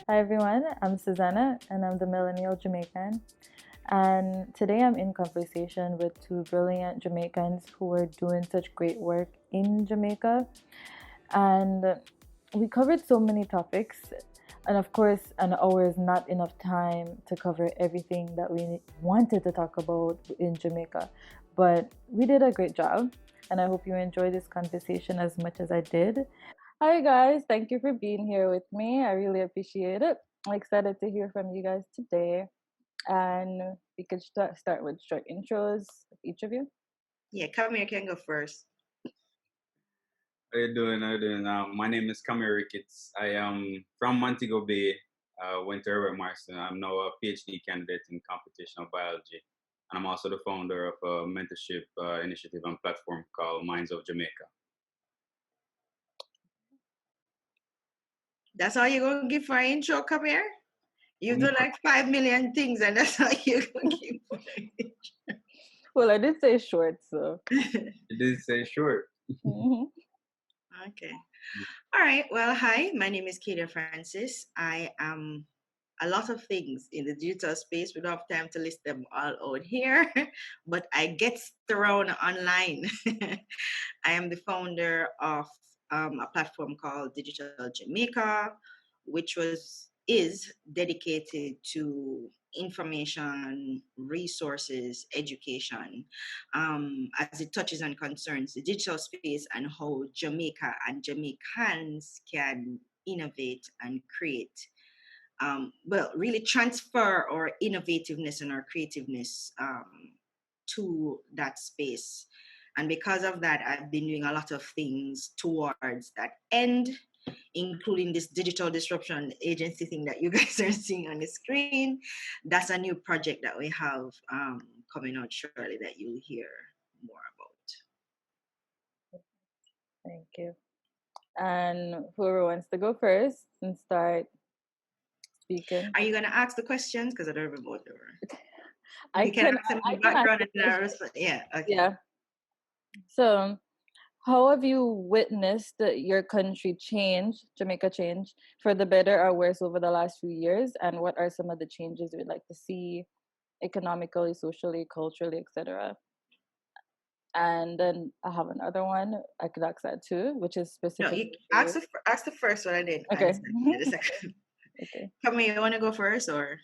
Hi everyone, I'm Susanna and I'm the Millennial Jamaican. And today I'm in conversation with two brilliant Jamaicans who are doing such great work in Jamaica. And we covered so many topics. And of course, an hour is not enough time to cover everything that we wanted to talk about in Jamaica. But we did a great job. And I hope you enjoyed this conversation as much as I did. Hi, guys. Thank you for being here with me. I really appreciate it. I'm excited to hear from you guys today. And we could start with short intros of each of you. Yeah, come here, can go first. How you doing? How you doing? My name is Kamir Ricketts. I am from Montego Bay. Went to Herbert Marston. I'm now a PhD candidate in computational biology, and I'm also the founder of a mentorship initiative and platform called Minds of Jamaica. That's all you're gonna give for an intro, come here? You do like 5 million things, and that's all you're gonna give for an intro. Well, I did say short, so. You did say short. Okay. All right. Well, hi. My name is Katie Francis. I am a lot of things in the digital space. We don't have time to list them all out here, but I get thrown online. I am the founder of a platform called Digital Jamaica, which is dedicated to information, resources, education, as it touches and concerns the digital space and how Jamaica and Jamaicans can innovate and create. Really transfer our innovativeness and our creativeness to that space. And because of that, I've been doing a lot of things towards that end, including this digital disruption agency thing that you guys are seeing on the screen. That's a new project that we have coming out shortly that you'll hear more about. Thank you. And whoever wants to go first and start speaking. Are you going to ask the questions? Because I don't remember what they were. I can ask them in the background and yeah. Okay. Yeah. So, how have you witnessed your country change, Jamaica change, for the better or worse over the last few years? And what are some of the changes you'd like to see economically, socially, culturally, etc.? And then I have another one I could ask that too, which is specific. No, you ask the first one. I didn't. Okay. The second. Okay. Come here, you want to go first or?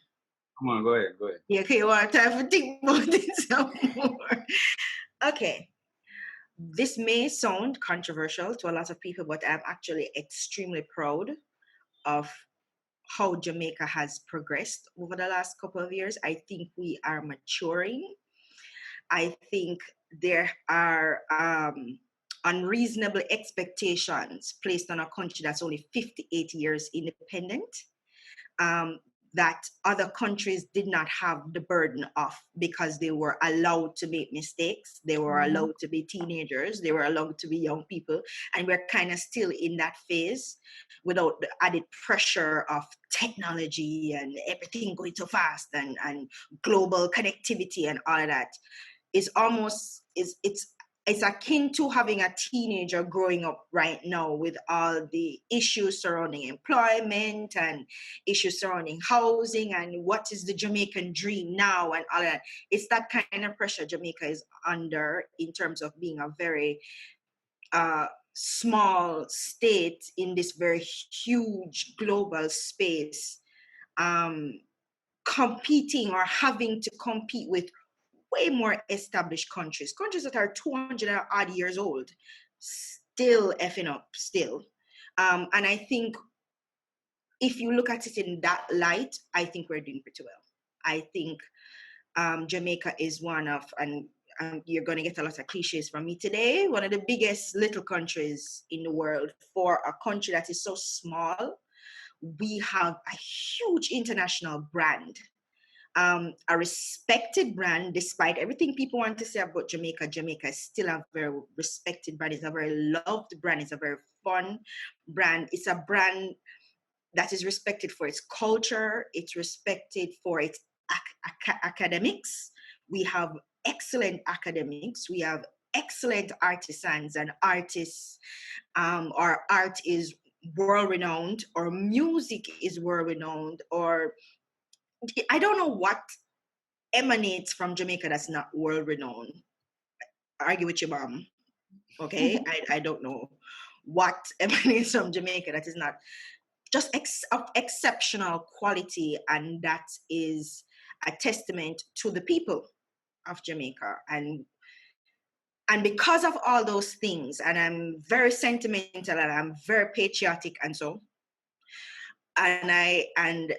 Come on, go ahead. Yeah, okay, you want time to think about it some more. Okay. This may sound controversial to a lot of people, but I'm actually extremely proud of how Jamaica has progressed over the last couple of years. I think we are maturing. I think there are unreasonable expectations placed on a country that's only 58 years independent. That other countries did not have the burden of, because they were allowed to make mistakes, they were allowed to be teenagers, they were allowed to be young people, and we're kind of still in that phase without the added pressure of technology and everything going too fast and global connectivity and all of that. Is almost it's akin to having a teenager growing up right now with all the issues surrounding employment and issues surrounding housing and what is the Jamaican dream now and all that. It's that kind of pressure Jamaica is under in terms of being a very small state in this very huge global space, competing or having to compete with way more established countries that are 200 odd years old, still effing up still. And I think if you look at it in that light, I think we're doing pretty well. I think Jamaica is one of, and you're going to get a lot of cliches from me today, one of the biggest little countries in the world. For a country that is so small, we have a huge international brand. A respected brand, despite everything people want to say about Jamaica. Jamaica is still a very respected brand. It's a very loved brand. It's a very fun brand. It's a brand that is respected for its culture. It's respected for its academics. We have excellent academics. We have excellent artisans and artists. Our art is world renowned, or music is world renowned, or I don't know what emanates from Jamaica that's not world renowned. Argue with your mom, okay? I don't know what emanates from Jamaica that is not just of exceptional quality, and that is a testament to the people of Jamaica. And because of all those things, and I'm very sentimental and I'm very patriotic, and so, and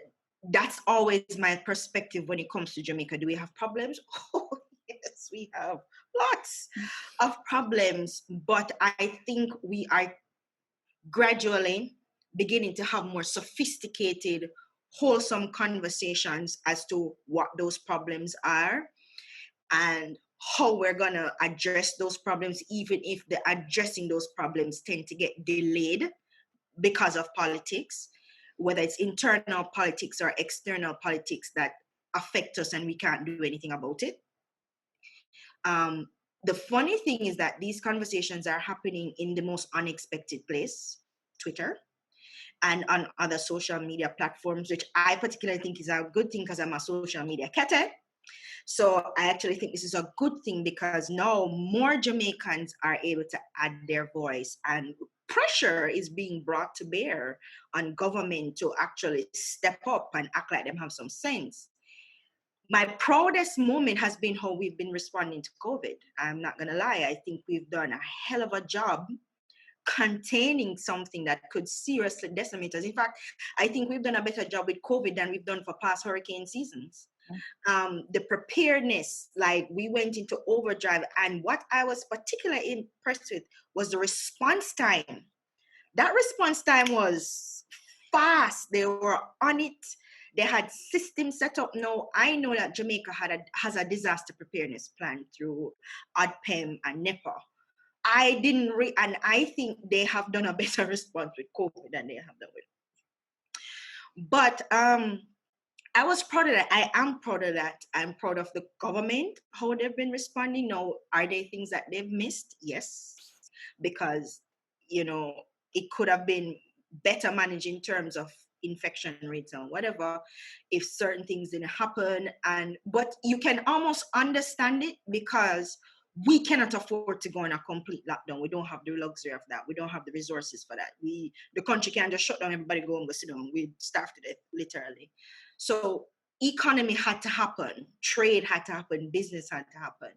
that's always my perspective when it comes to Jamaica. Do we have problems? Oh, yes, we have lots of problems, but I think we are gradually beginning to have more sophisticated, wholesome conversations as to what those problems are and how we're going to address those problems, even if the addressing those problems tend to get delayed because of politics, whether it's internal politics or external politics that affect us and we can't do anything about it. The funny thing is that these conversations are happening in the most unexpected place, Twitter, and on other social media platforms, which I particularly think is a good thing because I'm a social media cat. So I actually think this is a good thing because now more Jamaicans are able to add their voice, and pressure is being brought to bear on government to actually step up and act like them have some sense. My proudest moment has been how we've been responding to COVID. I'm not going to lie. I think we've done a hell of a job containing something that could seriously decimate us. In fact, I think we've done a better job with COVID than we've done for past hurricane seasons. The preparedness, like we went into overdrive, and what I was particularly impressed with was the response time. That response time was fast. They were on it. They had systems set up. Now I know that Jamaica has a disaster preparedness plan through ODPEM and NEPA. I didn't and I think they have done a better response with COVID than they have done with. But I was proud of that. I am proud of that. I'm proud of the government, how they've been responding. Now, are there things that they've missed? Yes, because it could have been better managed in terms of infection rates and whatever if certain things didn't happen. But you can almost understand it because we cannot afford to go in a complete lockdown. We don't have the luxury of that. We don't have the resources for that. The country can't just shut down, everybody go and go sit down. We starved to death, literally. So economy had to happen, trade had to happen, business had to happen.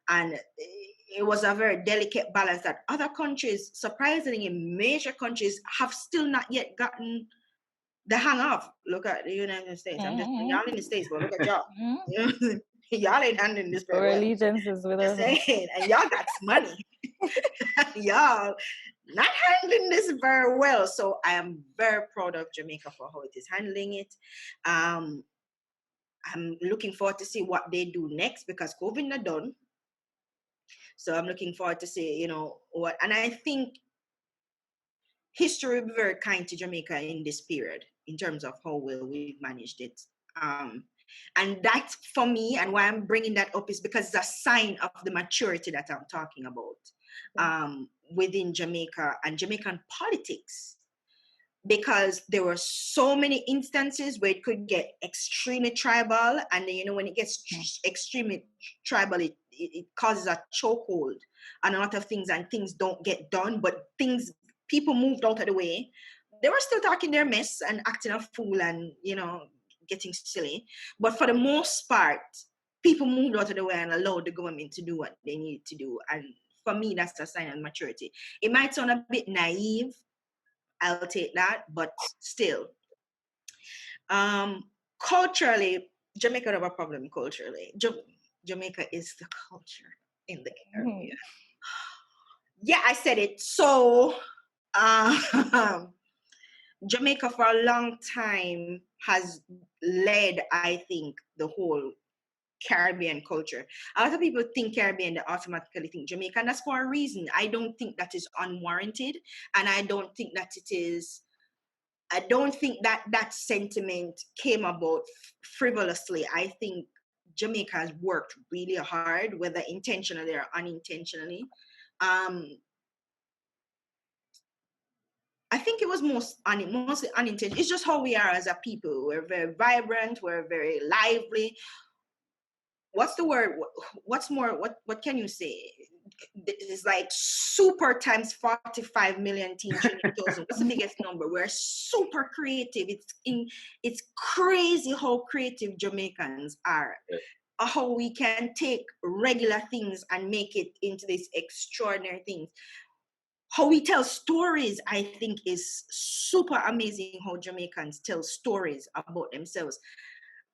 And it was a very delicate balance that other countries, surprisingly major countries, have still not yet gotten the hang of. Look at the United States. I'm just y'all in the States, but look at y'all. Y'all ain't handling this very Our well. allegiance is with us. And y'all got money. Y'all not handling this very well. So I am very proud of Jamaica for how it is handling it. I'm looking forward to see what they do next because COVID not done. So I'm looking forward to see, what, and I think history will be very kind to Jamaica in this period in terms of how well we've managed it. And that for me, and why I'm bringing that up is because it's a sign of the maturity that I'm talking about within Jamaica and Jamaican politics. Because there were so many instances where it could get extremely tribal, and then when it gets extremely tribal, it causes a chokehold on a lot of things, and things don't get done. But people moved out of the way. They were still talking their mess and acting a fool and getting silly. But for the most part, people moved out of the way and allowed the government to do what they needed to do. And for me, that's a sign of maturity. It might sound a bit naive. I'll take that, but still. Culturally, Jamaica have a problem culturally. Jamaica is the culture in the Caribbean. Yeah, I said it. So, Jamaica for a long time has led, I think, the whole Caribbean culture. A lot of people think Caribbean, they automatically think Jamaica, and that's for a reason. I don't think that is unwarranted, and I don't think that that sentiment came about frivolously. I think Jamaica has worked really hard, whether intentionally or unintentionally. I I think it was mostly unintentional. It's just how we are as a people. We're very vibrant. We're very lively. What's the word? What's more? What can you say? It's like super times 45 million teen training thousand. What's the biggest number? We're super creative. It's crazy how creative Jamaicans are. How we can take regular things and make it into these extraordinary things. How we tell stories, I think, is super amazing. How Jamaicans tell stories about themselves.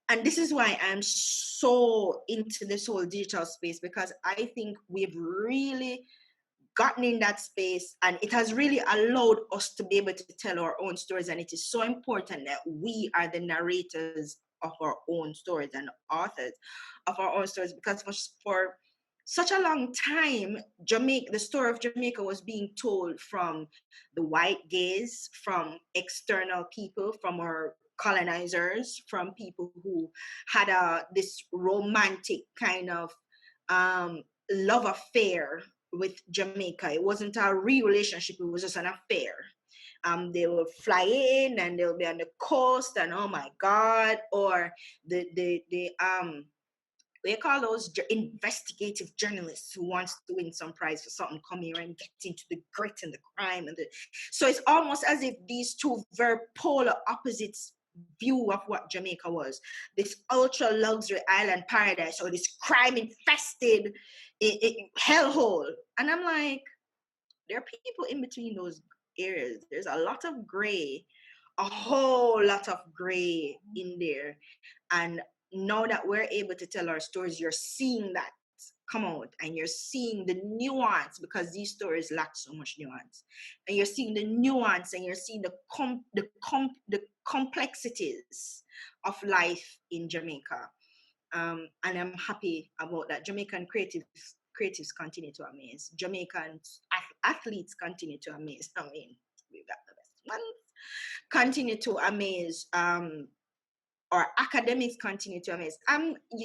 And this is why I'm so into this whole digital space, because I think we've really gotten in that space, and it has really allowed us to be able to tell our own stories. And it is so important that we are the narrators of our own stories and authors of our own stories, because for such a long time, the story of Jamaica was being told from the white gaze, from external people, from our colonizers, from people who had this romantic kind of love affair with Jamaica. It wasn't a real relationship, it was just an affair. They will fly in and they'll be on the coast, and oh my God, or the we call those investigative journalists who wants to win some prize for something, come here and get into the grit and the crime. So it's almost as if these two very polar opposites view of what Jamaica was, this ultra luxury island paradise, or this crime infested hellhole. And I'm like, there are people in between those areas. There's a lot of gray, a whole lot of gray in there. And now that we're able to tell our stories, you're seeing that come out, and you're seeing the nuance, because these stories lack so much nuance. And you're seeing the nuance, and you're seeing the complexities of life in Jamaica. And I'm happy about that. Jamaican creatives continue to amaze. Jamaican athletes continue to amaze. I mean, we've got the best ones. Continue to amaze. Our academics continue to amaze.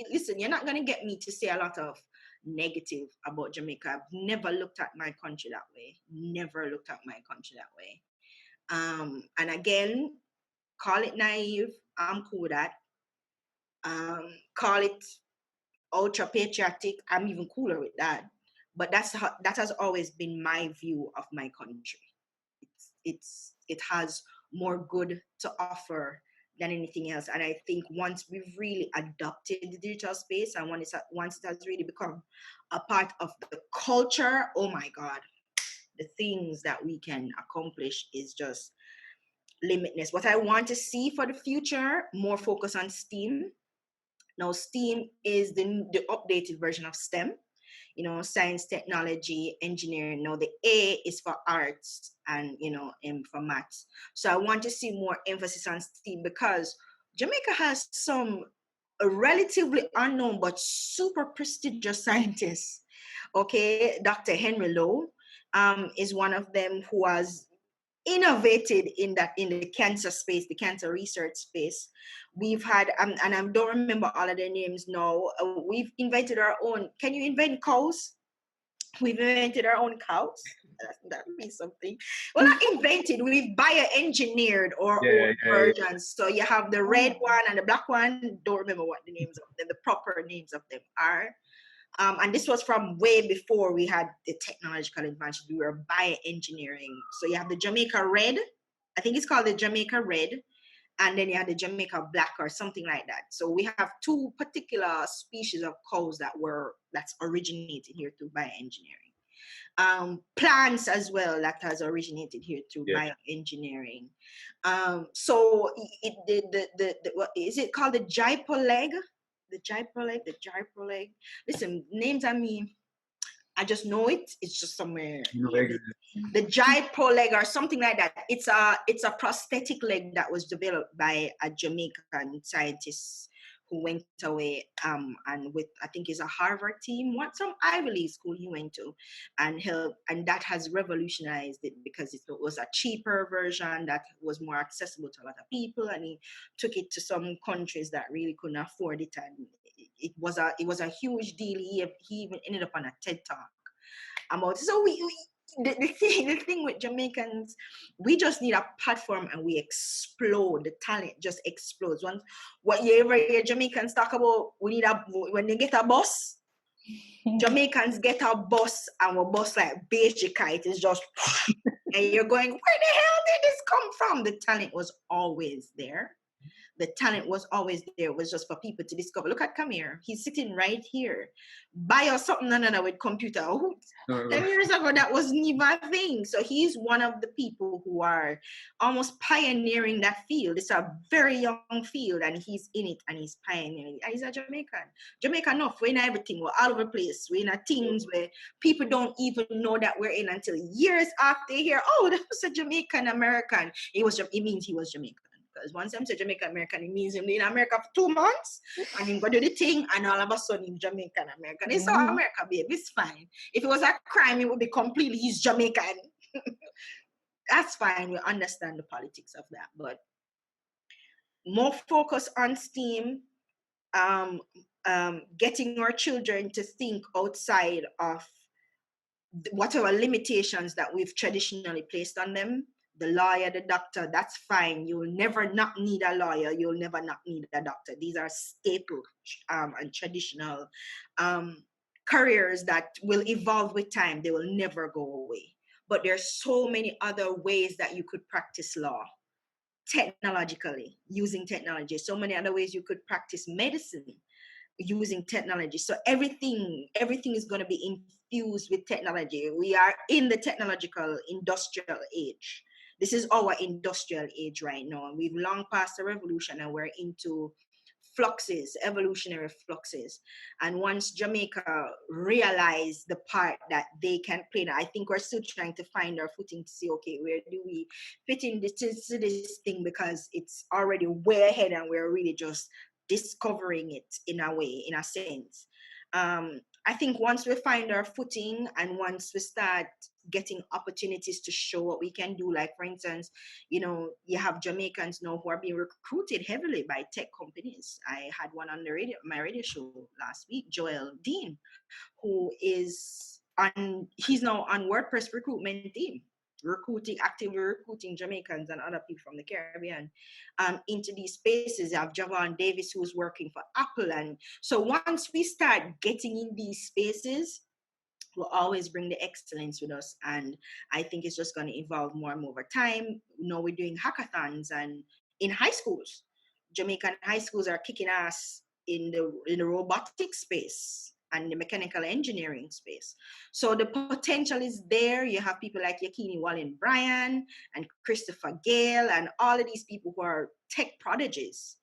Listen, you're not going to get me to say a lot of negative about Jamaica. I've never looked at my country that way. Never looked at my country that way. And again, call it naive. I'm cool with that. Call it ultra patriotic. I'm even cooler with that. But that has always been my view of my country. It has more good to offer than anything else. And I think once we've really adopted the digital space, and once it has really become a part of the culture, oh my God, the things that we can accomplish is just limitless. What I want to see for the future, more focus on STEAM. Now, STEAM is the updated version of STEM. Science, technology, engineering. Now the A is for arts, and M for maths. So I want to see more emphasis on STEAM, because Jamaica has some relatively unknown but super prestigious scientists. Okay, Dr. Henry Lowe is one of them who has innovated in the cancer space, the cancer research space. We've had and I don't remember all of their names now. We've invented our own. Can you invent cows? We've invented our own cows. That would be something. Well, not invented. We've bioengineered our own versions. So you have the red one and the black one. Don't remember what the names of them, the proper names of them are. And this was from way before we had the technological advances. We were bioengineering. So you have the Jamaica Red. I think it's called the Jamaica Red. And then you have the Jamaica Black or something like that. So we have two particular species of cows that's originated here through bioengineering. Plants as well that has originated here through bioengineering. So what is it called? The Jaipur leg? The Jaipur leg. Listen, names I just know it. It's just somewhere. The Jaipur leg or something like that. It's a prosthetic leg that was developed by a Jamaican scientist who went away and with, I think it's a Harvard team, some Ivy League school he went to, and that has revolutionized it, because it was a cheaper version that was more accessible to a lot of people, and he took it to some countries that really couldn't afford it, and it was a huge deal. He even ended up on a TED talk about it. So the thing with Jamaicans, we just need a platform and we explode. The talent just explodes. Once what you ever hear Jamaicans talk about, when they get a bus, Jamaicans get a bus and a bus like beige kite is just and you're going, where the hell did this come from? The talent was always there. The talent was always there. It was just for people to discover. Look at Kamir. He's sitting right here. Buy or something another with computer. 10 years ago, that wasn't even a thing. So he's one of the people who are almost pioneering that field. It's a very young field and he's in it and he's pioneering it. And he's a Jamaican. Jamaica enough. We're in everything. We're all over the place. We're in a things where people don't even know that we're in until years after they hear, oh, that was a Jamaican American. It means he was Jamaican. Because once I'm saying Jamaican American, it means him in America for 2 months and him go do the thing and all of a sudden he's Jamaican American. It's all America, babe. It's fine. If it was a crime, it would be completely he's Jamaican. That's fine. We understand the politics of that. But more focus on STEAM, getting our children to think outside of whatever limitations that we've traditionally placed on them. The lawyer, the doctor, that's fine. You'll never not need a lawyer. You'll never not need a doctor. These are staple and traditional careers that will evolve with time. They will never go away. But there's so many other ways that you could practice law technologically, using technology. So many other ways you could practice medicine using technology. So everything is going to be infused with technology. We are in the technological industrial age. This is our industrial age right now. We've long passed the revolution and we're into fluxes, evolutionary fluxes. And once Jamaica realized the part that they can play, now I think we're still trying to find our footing to see, okay, where do we fit in this thing, because it's already way ahead and we're really just discovering it in a way, in a sense. I think once we find our footing and once we start getting opportunities to show what we can do, like for instance, you have Jamaicans now who are being recruited heavily by tech companies. I had one on my radio show last week, Joel Dean, who he's now on WordPress recruitment team, actively recruiting Jamaicans and other people from the Caribbean into these spaces. You have Javon Davis, who's working for Apple. And so once we start getting in these spaces, we'll always bring the excellence with us. And I think it's just going to evolve more and more over time. We're doing hackathons and in high schools. Jamaican high schools are kicking ass in the robotics space and the mechanical engineering space. So the potential is there. You have people like Yakini Wallen Bryan and Christopher Gale and all of these people who are tech prodigies,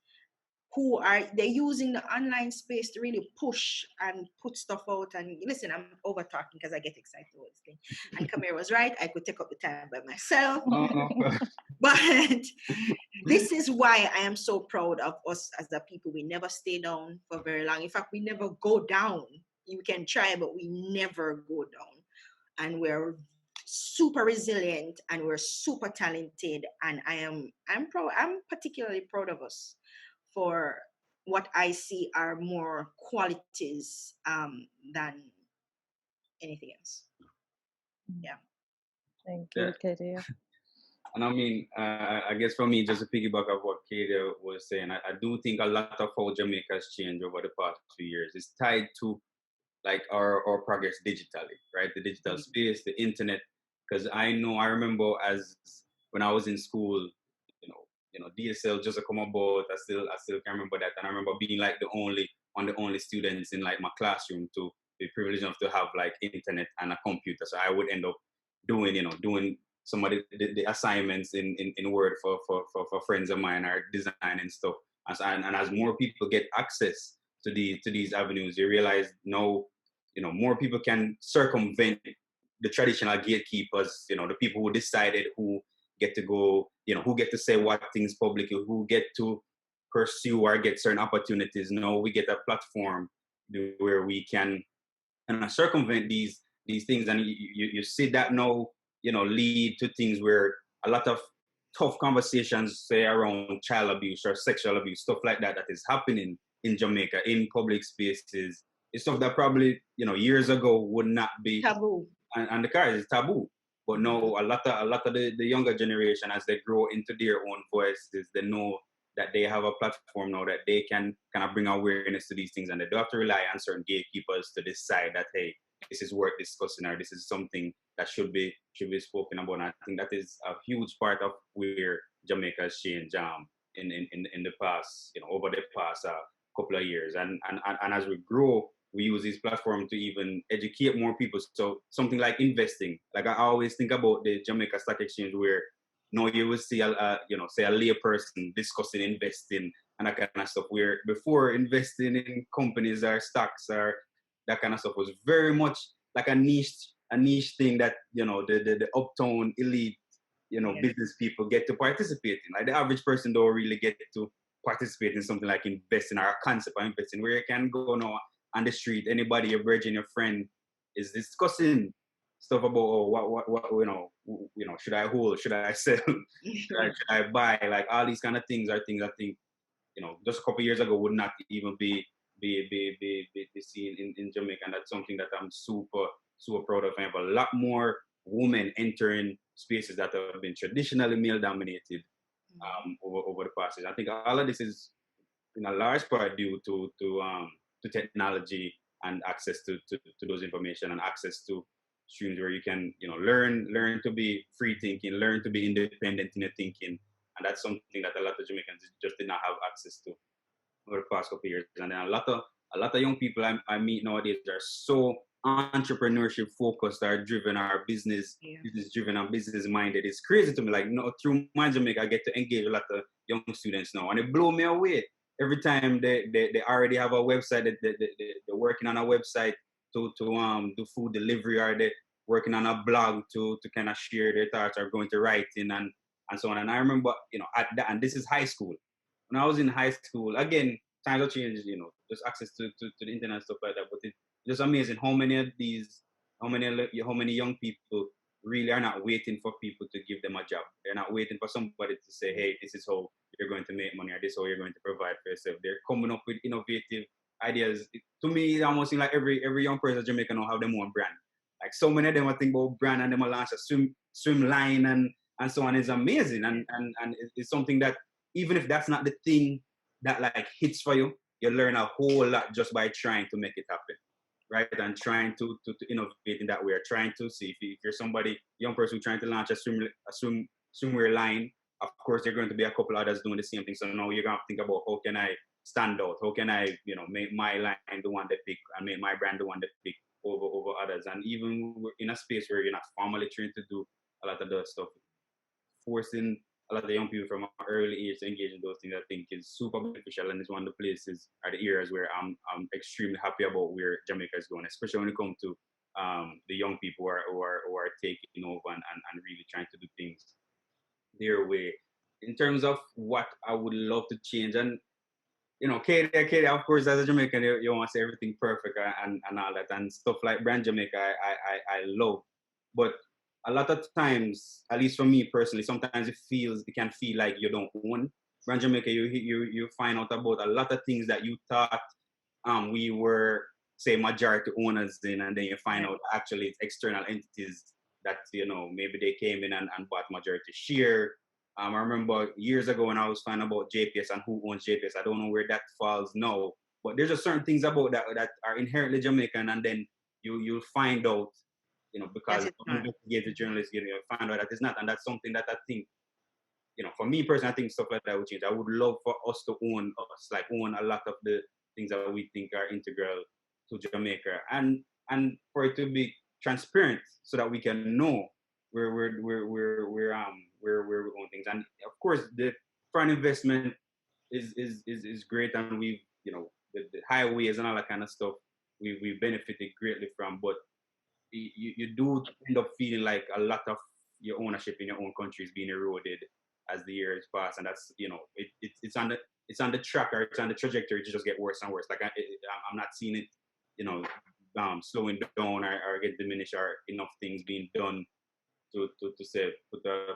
they're using the online space to really push and put stuff out. And listen, I'm over talking because I get excited about this thing. And Kamir was right. I could take up the time by myself. But this is why I am so proud of us as a people. We never stay down for very long. In fact, we never go down. You can try, but we never go down. And we're super resilient and we're super talented. And I'm proud. I'm particularly proud of us for what I see are more qualities than anything else. Yeah. Thank you, Katie. And I mean, I guess for me, just to piggyback of what Katie was saying, I do think a lot of how Jamaica has changed over the past few years is tied to like our progress digitally, right? The digital space, the internet. Because I remember as when I was in school, DSL just come about. I still can remember that, and I remember being like one of the only students in like my classroom to be privileged enough to have like internet and a computer. So I would end up doing some of the assignments in Word for friends of mine, or design and stuff. And as more people get access to these avenues, you realize now, more people can circumvent the traditional gatekeepers, the people who decided who get to go, who get to say what things publicly, who get to pursue or get certain opportunities. Now we get a platform where we can circumvent these things, and you see that now, lead to things where a lot of tough conversations, say around child abuse or sexual abuse, stuff like that is happening in Jamaica in public spaces. It's stuff that probably years ago would not be taboo. and the cars is taboo. But now a lot of the younger generation, as they grow into their own voices, they know that they have a platform now that they can kind of bring awareness to these things, and they don't have to rely on certain gatekeepers to decide that, hey, this is worth discussing, or this is something that should be spoken about. And I think that is a huge part of where Jamaica has changed in the past, over the past couple of years. And as we grow, we use this platform to even educate more people. So something like investing, like I always think about the Jamaica Stock Exchange, where now you will see say a lay person discussing investing and that kind of stuff, where before investing in companies or stocks or that kind of stuff was very much like a niche thing that the uptown elite business people get to participate in. Like the average person don't really get to participate in something like investing or a concept of investing, where you can go now on the street, anybody, your virgin, your friend is discussing stuff about, what should I hold, should I sell, should I buy, like all these kind of things are things I think just a couple of years ago would not even be seen in Jamaica. And that's something that I'm super proud of. I have a lot more women entering spaces that have been traditionally male dominated over the past years. I think all of this is in a large part due to technology and access to those information, and access to streams where you can learn to be free thinking, learn to be independent in your thinking. And that's something that a lot of Jamaicans just did not have access to over the past couple of years. And then a lot of young people I meet nowadays are so entrepreneurship focused, are driven, are business driven and business minded. It's crazy to me. Like, through my Jamaica, I get to engage a lot of young students now, and it blow me away every time they already have a website. They're working on a website to do food delivery, or they're working on a blog to kind of share their thoughts, or going to writing and so on. And I remember, and this is high school. When I was in high school, again, times have changed, just access to the internet and stuff like that. But it's just amazing how many young people really are not waiting for people to give them a job. They're not waiting for somebody to say, hey, this is how you're going to make money, or this is how you're going to provide for yourself. They're coming up with innovative ideas. To me, it almost seems like every young person in Jamaica now have their own brand. Like, so many of them are thinking about brand, and them will launch a swim line and so on. Is amazing. And it's something that, even if that's not the thing that like hits for you, you learn a whole lot just by trying to make it happen, right? And trying to innovate in that way, or trying to see if you're somebody, young person trying to launch a swimwear line. Of course, there are going to be a couple others doing the same thing. So now you're going to think about, how can I stand out? How can I, make my line the one they pick, and make my brand the one they pick over others? And even in a space where you're not formally trained to do a lot of the stuff, forcing a lot of young people from an early age to engage in those things, I think is super beneficial, and it's one of the places or the areas where I'm extremely happy about where Jamaica is going, especially when it comes to the young people who are taking over and really trying to do things their way. In terms of what I would love to change, and Katie, of course, as a Jamaican, you want to say everything perfect and all that, and stuff like Brand Jamaica, I love, but a lot of times, at least for me personally, sometimes it can feel like you don't own Brand Jamaica. You find out about a lot of things that you thought we were, say, majority owners in, and then you find out actually it's external entities that maybe they came in and bought majority share. I remember years ago when I was finding about JPS and who owns JPS. I don't know where that falls now, but there's just certain things about that are inherently Jamaican, and then you'll find out, because investigative journalists, find out that it's not, and that's something that I think, for me personally, I think stuff like that would change. I would love for us to own a lot of the things that we think are integral to Jamaica, and for it to be transparent, so that we can know where we're going things. And of course, the foreign investment is great, and we've the highways and all that kind of stuff we benefited greatly from, but you do end up feeling like a lot of your ownership in your own country is being eroded as the years pass, and that's it's on the track, or it's on the trajectory to just get worse and worse. Like I'm not seeing it, slowing down or get diminished, or enough things being done to say put a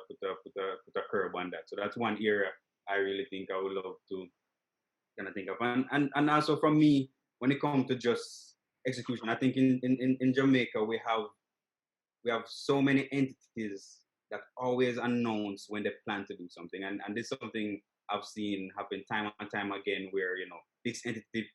curb on that. So that's one area I really think I would love to kind of think of, and also from me, when it comes to just execution, I think in Jamaica we have we have so many entities that always announce when they plan to do something. And this is something I've seen happen time and time again where, this entity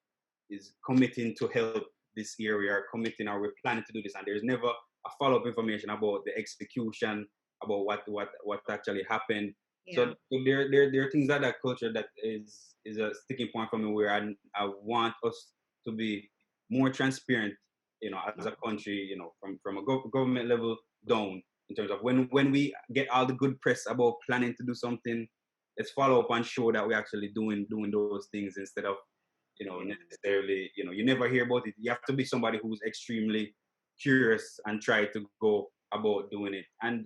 is committing to help this area or committing or we're planning to do this. And there's never a follow-up information about the execution, about what actually happened. Yeah. So there are things like that culture that is a sticking point for me where I want us to be more transparent, as a country, from a government level down in terms of when we get all the good press about planning to do something, let's follow up and show that we're actually doing those things instead of, necessarily, you never hear about it. You have to be somebody who's extremely curious and try to go about doing it. And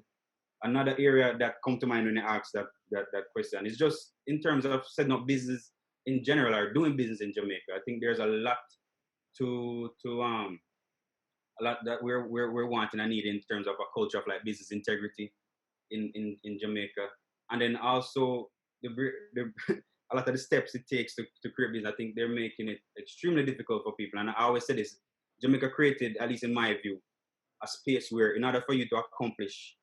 another area that come to mind when you ask that question is just in terms of setting up business in general or doing business in Jamaica. I think there's a lot to a lot that we're wanting and needing in terms of a culture of like business integrity in Jamaica, and then also the a lot of the steps it takes to create business. I think they're making it extremely difficult for people. And I always say this: Jamaica created, at least in my view, a space where in order for you to accomplish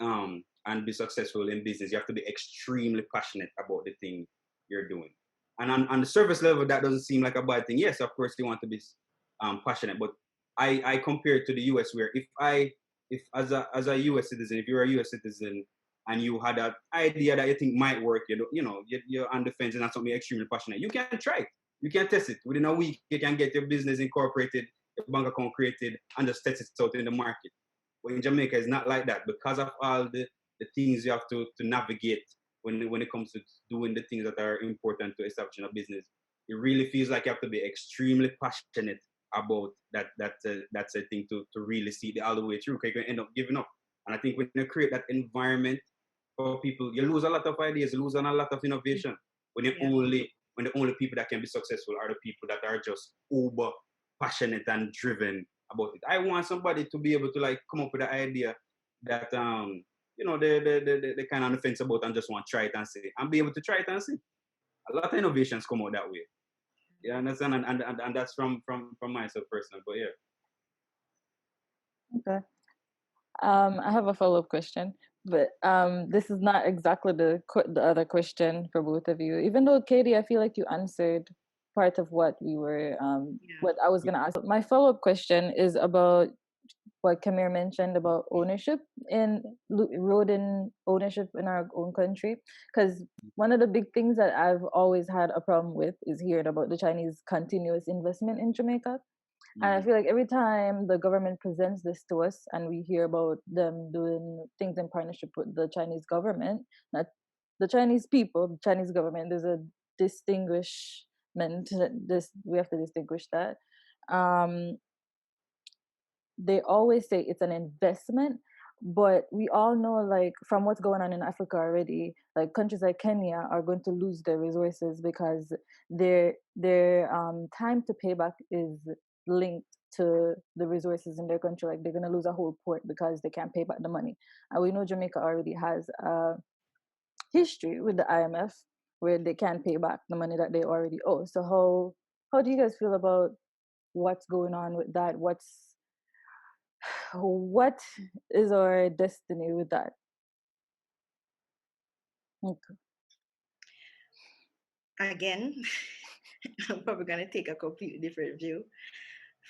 and be successful in business, you have to be extremely passionate about the thing you're doing. And on the surface level, that doesn't seem like a bad thing. Yes, of course, you want to be passionate, but I compare it to the US, where if as a US citizen, if you're a US citizen and you had an idea that you think might work, you're on the fence and that's something you're extremely passionate, you can try it. You can test it. Within a week, you can get your business incorporated, your bank account created, and just test it out in the market. But in Jamaica, it's not like that because of all the things you have to navigate when it comes to doing the things that are important to establishing a business. It really feels like you have to be extremely passionate about that's a thing to really see it all the way through, because you can end up giving up. And I think when you create that environment for people, you lose a lot of ideas, you lose a lot of innovation when the only people that can be successful are the people that are just uber passionate and driven about it. I want somebody to be able to like come up with an idea that they kind of on the fence about and just want to try it and see, and be able to try it and see. A lot of innovations come out that way. Yeah, understand, and that's from myself personally. But yeah. Okay. I have a follow-up question, but this is not exactly the other question for both of you. Even though Katie, I feel like you answered part of what we were what I was gonna ask. My follow-up question is about what Kamir mentioned about ownership in road and ownership in our own country. Because one of the big things that I've always had a problem with is hearing about the Chinese continuous investment in Jamaica. And I feel like every time the government presents this to us and we hear about them doing things in partnership with the Chinese government, not the Chinese people, the Chinese government, there's a distinguishment. We have to distinguish that. They always say it's an investment, but we all know, like, from what's going on in Africa already, like countries like Kenya are going to lose their resources because their time to pay back is linked to the resources in their country. Like, they're going to lose a whole port because they can't pay back the money. And we know Jamaica already has a history with the IMF where they can't pay back the money that they already owe. So how do you guys feel about what's going on with that? What is our destiny with that? Okay. Again, I'm probably gonna take a completely different view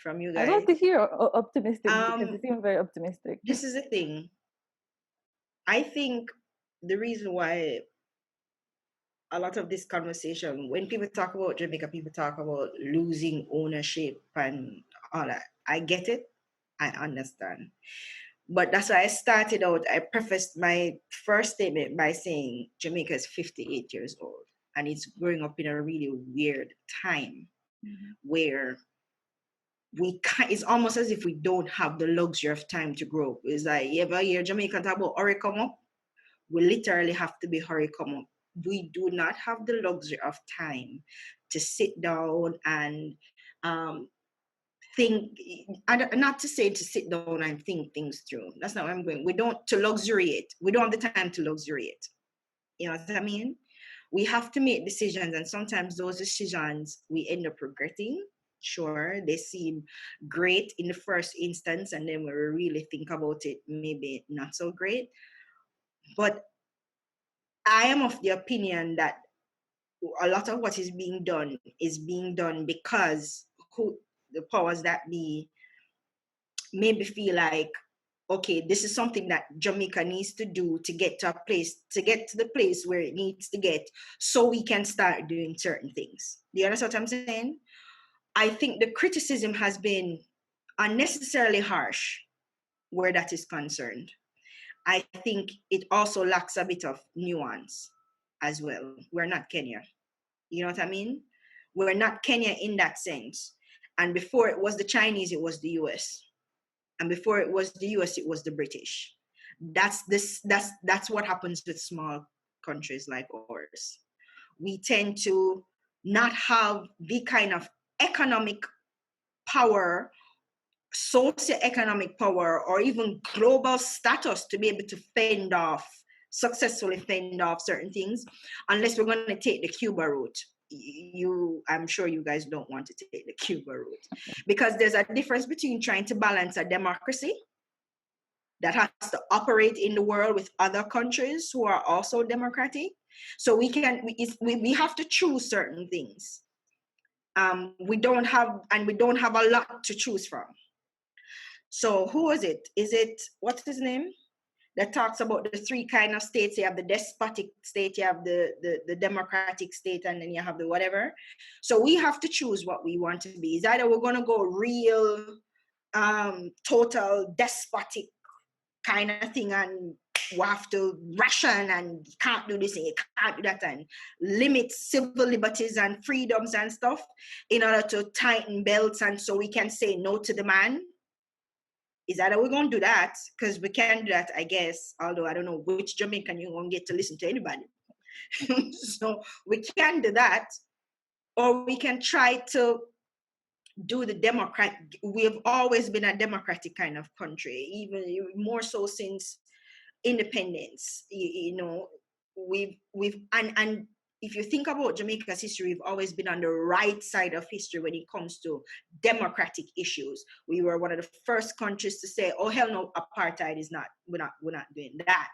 from you I'd guys. love to hear optimistic because you seem very optimistic. This is the thing. I think the reason why a lot of this conversation, when people talk about Jamaica, people talk about losing ownership and all that. I get it. I understand. But that's why I started out. I prefaced my first statement by saying Jamaica is 58 years old and it's growing up in a really weird time where it's almost as if we don't have the luxury of time to grow. It's like, you ever hear Jamaican talk about hurry come up? We literally have to be hurry come up. We do not have the luxury of time to sit down and think, not to say to sit down and think things through. That's not where I'm going. We don't to luxuriate. We don't have the time to luxuriate. You know what I mean? We have to make decisions, and sometimes those decisions we end up regretting Sure, they seem great in the first instance, and then when we really think about it, maybe not so great. But I am of the opinion that a lot of what is being done because who the powers that be maybe feel like, okay, this is something that Jamaica needs to do to get to a place, to get to the place where it needs to get, so we can start doing certain things. Do you understand what I'm saying? I think the criticism has been unnecessarily harsh where that is concerned. I think it also lacks a bit of nuance as well. We're not Kenya. You know what I mean? We're not Kenya in that sense. And before it was the Chinese, it was the US. And before it was the US, it was the British. That's what happens with small countries like ours. We tend to not have the kind of economic power, socioeconomic power, or even global status to be able to successfully fend off certain things, unless we're going to take the Cuba route. I'm sure you guys don't want to take the Cuba route, because there's a difference between trying to balance a democracy that has to operate in the world with other countries who are also democratic. So we have to choose certain things. We don't have a lot to choose from. So who is it? Is it, what's his name? That talks about the three kind of states. You have the despotic state, you have the democratic state, and then you have the whatever. So we have to choose what we want to be. It's either we're going to go real, total despotic kind of thing, and we have to ration and you can't do this and you can't do that, and limit civil liberties and freedoms and stuff in order to tighten belts, and so we can say no to the man. Is that we're going to do that? Because we can do that, I guess, although I don't know which Jamaican you're going to get to listen to anybody. So we can do that, or we can try to do the Democrat. We have always been a democratic kind of country, even more so since independence. You know, we've and if you think about Jamaica's history, we've always been on the right side of history when it comes to democratic issues. We were one of the first countries to say, oh hell no, apartheid is not, we're not doing that.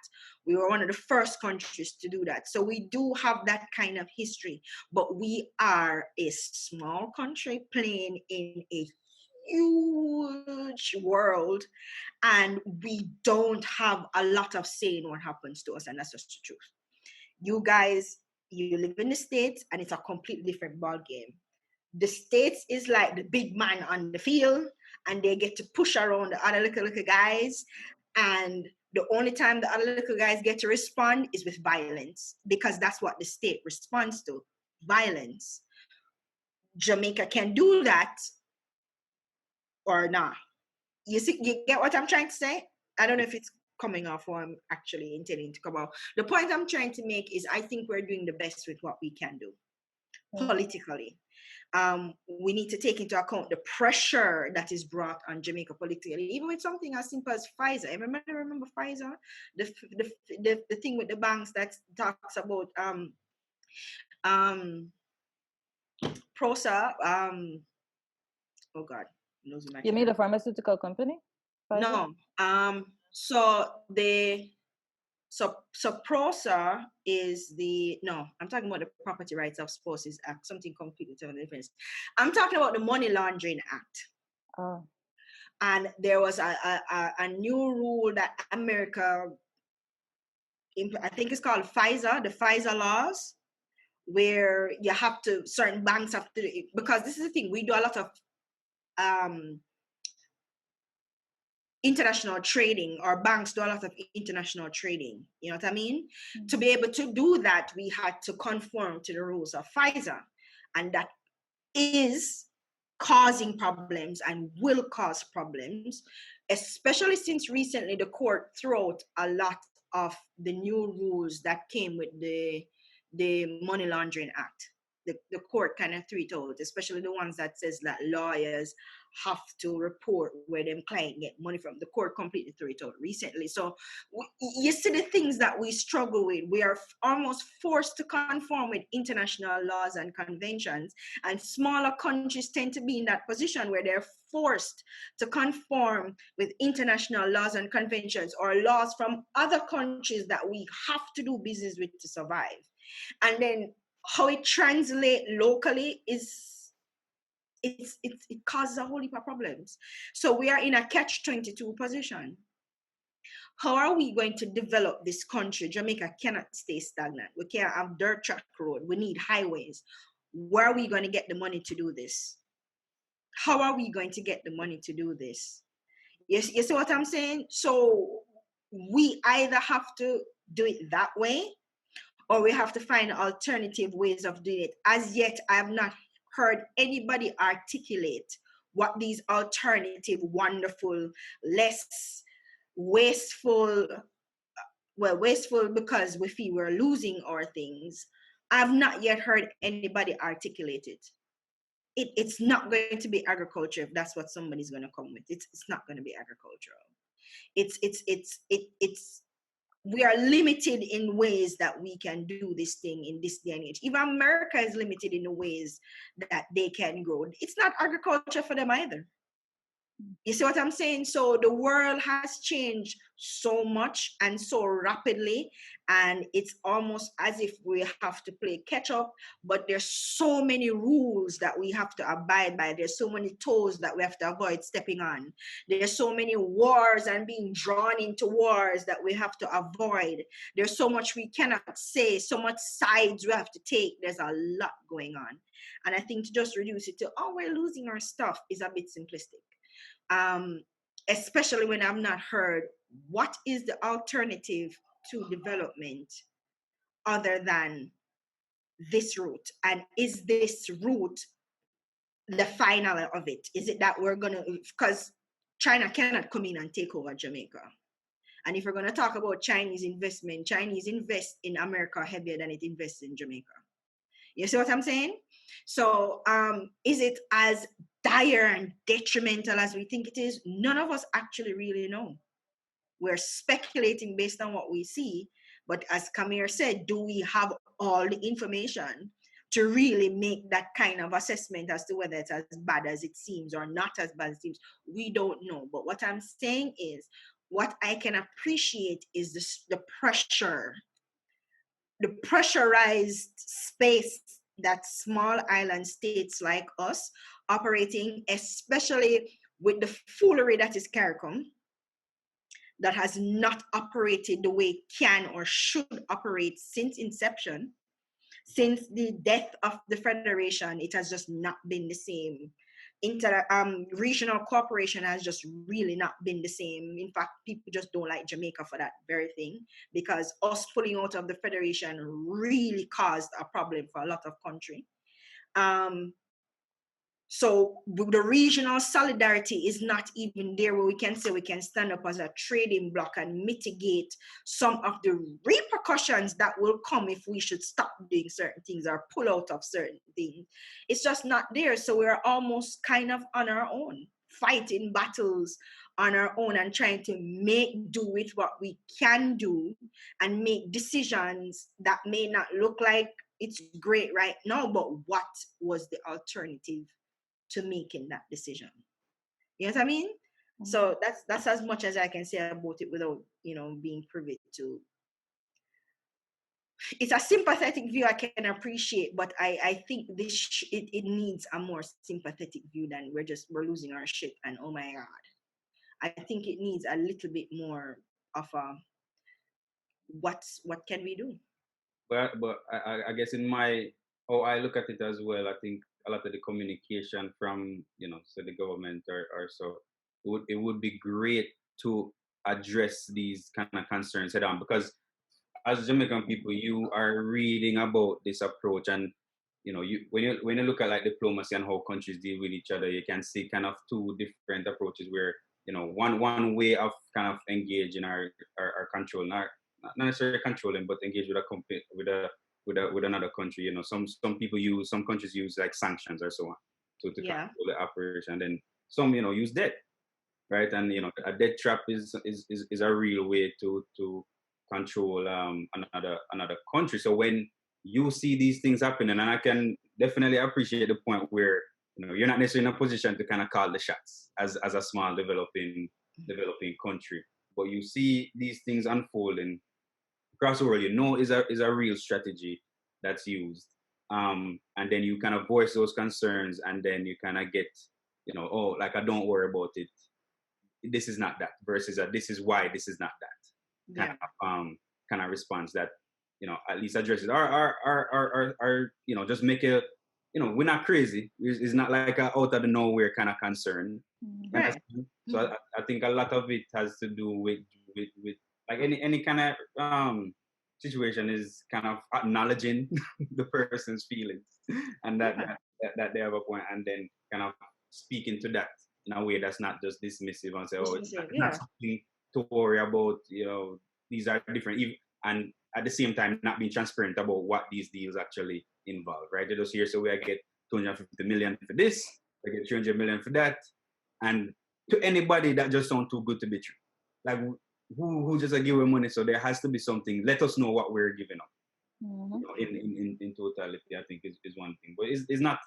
We were one of the first countries to do that. So we do have that kind of history, but we are a small country playing in a huge world, and we don't have a lot of say in what happens to us, and that's just the truth. You guys, you live in the States, and it's a completely different ball game. The States is like the big man on the field, and they get to push around the other little guys, and the only time the other little guys get to respond is with violence, because that's what the state responds to, violence. Jamaica can do that or not. You see, you get what I'm trying to say? I don't know if it's coming off or I'm actually intending to come out. The point I'm trying to make is I think we're doing the best with what we can do politically. We need to take into account the pressure that is brought on Jamaica politically, even with something as simple as FISA. Remember FISA, the thing with the banks that talks about PROSA. Oh God, You mean the pharmaceutical company? Pfizer? No. So PROSA is I'm talking about the Property Rights of Spouses Act, something completely different. I'm talking about the Money Laundering Act. Oh. And there was a new rule that America, I think it's called FISA, the FISA laws, where you have to, certain banks have to, because this is the thing, we do a lot of international trading, or banks do a lot of international trading, you know what I mean? Mm-hmm. To be able to do that, we had to conform to the rules of FISA, and that is causing problems and will cause problems, especially since recently the court threw out a lot of the new rules that came with the Money Laundering Act. the court kind of threw it out, especially the ones that says that lawyers have to report where them client get money from. The court completely threw it out recently. So you see the things that we struggle with. We are almost forced to conform with international laws and conventions, and smaller countries tend to be in that position where they're forced to conform with international laws and conventions or laws from other countries that we have to do business with to survive. And then how it translates locally is it causes a whole heap of problems. So we are in a catch-22 position. How are we going to develop this country? Jamaica cannot stay stagnant. We can't have dirt track road. We need highways. Where are we going to get the money to do this? How are we going to get the money to do this? You see what I'm saying? So we either have to do it that way, or we have to find alternative ways of doing it. As yet, I have not heard anybody articulate what these alternative, wonderful, less wasteful, well, wasteful because we feel we're losing our things. I've not yet heard anybody articulate it. It's not going to be agriculture if that's what somebody's going to come with. It's not going to be agricultural. It's we are limited in ways that we can do this thing in this day and age. Even America is limited in the ways that they can grow. It's not agriculture for them either. You see what I'm saying? So the world has changed so much and so rapidly, and it's almost as if we have to play catch up, but there's so many rules that we have to abide by. There's so many toes that we have to avoid stepping on. There's so many wars and being drawn into wars that we have to avoid. There's so much we cannot say, so much sides we have to take. There's a lot going on. And I think to just reduce it to, oh, we're losing our stuff is a bit simplistic. Especially when I've not heard what is the alternative to development other than this route, and is this route the final of it? Is it that we're gonna, because China cannot come in and take over Jamaica, and if we're going to talk about Chinese investment, Chinese invest in America heavier than it invests in Jamaica. You see what I'm saying? So is it as dire and detrimental as we think it is? None of us actually really know. We're speculating based on what we see. But as Kamir said, do we have all the information to really make that kind of assessment as to whether it's as bad as it seems or not as bad as it seems? We don't know. But what I'm saying is, what I can appreciate is the pressure, the pressurized space that small island states like us operating, especially with the foolery that is CARICOM, that has not operated the way it can or should operate since inception. Since the death of the Federation, it has just not been the same. Regional cooperation has just really not been the same. In fact, people just don't like Jamaica for that very thing, because us pulling out of the Federation really caused a problem for a lot of country. So the regional solidarity is not even there where we can say we can stand up as a trading bloc and mitigate some of the repercussions that will come if we should stop doing certain things or pull out of certain things. It's just not there. So we're almost kind of on our own, fighting battles on our own and trying to make do with what we can do and make decisions that may not look like it's great right now, but what was the alternative to making that decision? You know what I mean? Mm-hmm. So that's as much as I can say about it without, being privy to. It's a sympathetic view I can appreciate, but I think it needs a more sympathetic view than we're losing our shit and oh my God. I think it needs a little bit more of a what can we do? But I guess in how I look at it as well, I think a lot of the communication from, so the government or so, it would be great to address these kind of concerns head on, because as Jamaican people, you are reading about this approach, and when you look at like diplomacy and how countries deal with each other, you can see kind of two different approaches where one way of kind of engaging our control, not necessarily controlling, but engage with a with another country. You know, some countries use like sanctions or so on to Yeah. control the operation. Then some, you know, use debt, right? And you know, a debt trap is a real way to control another country. So when you see these things happening, and I can definitely appreciate the point where, you know, you're not necessarily in a position to kind of call the shots as a small developing country, but you see these things unfolding across the world. You know, is a real strategy that's used, and then you kind of voice those concerns, and then you kind of get, you know, oh, like, I don't worry about it. This is not that, versus this is why this is not that kind of response that, you know, at least addresses our you know, just make a, you know, we're not crazy. It's not like a out of the nowhere kind of concern. Right. So I think a lot of it has to do with like any kind of situation is kind of acknowledging the person's feelings, and that they have a point, and then kind of speaking to that in a way that's not just dismissive and say, oh, it's not something to worry about. You know, these are different, and at the same time not being transparent about what these deals actually involve, right? They just hear, so we get 250 million for this, we get 300 million for that, and to anybody that just sounds too good to be true. Like, who just give away money? So there has to be something. Let us know what we're giving up. Mm-hmm. You know, in totality, I think is one thing. But it's not,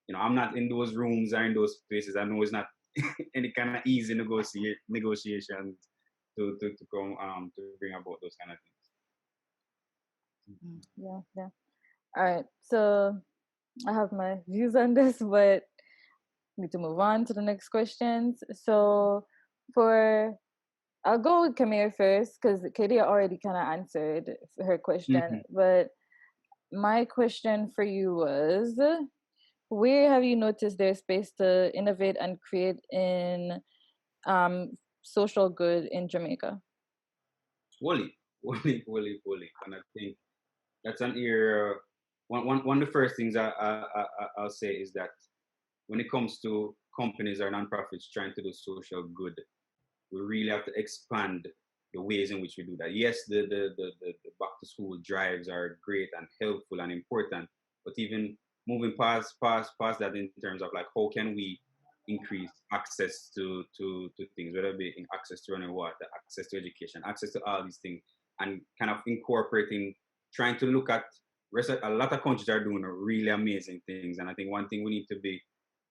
you know, I'm not in those rooms or in those places. I know it's not any kind of easy negotiations to come to bring about those kind of things. Yeah. All right. So I have my views on this, but need to move on to the next questions. So I'll go with Kamir first because Katie already kind of answered her question. But my question for you was, where have you noticed there's space to innovate and create in social good in Jamaica? Wally. And I think that's an area. One of the first things I'll say is that when it comes to companies or nonprofits trying to do social good, we really have to expand the ways in which we do that. Yes, the back to school drives are great and helpful and important, but even moving past that in terms of like, how can we increase access to things, whether it be access to running water, access to education, access to all these things, and kind of incorporating, trying to look at a lot of countries are doing really amazing things. And I think one thing we need to be,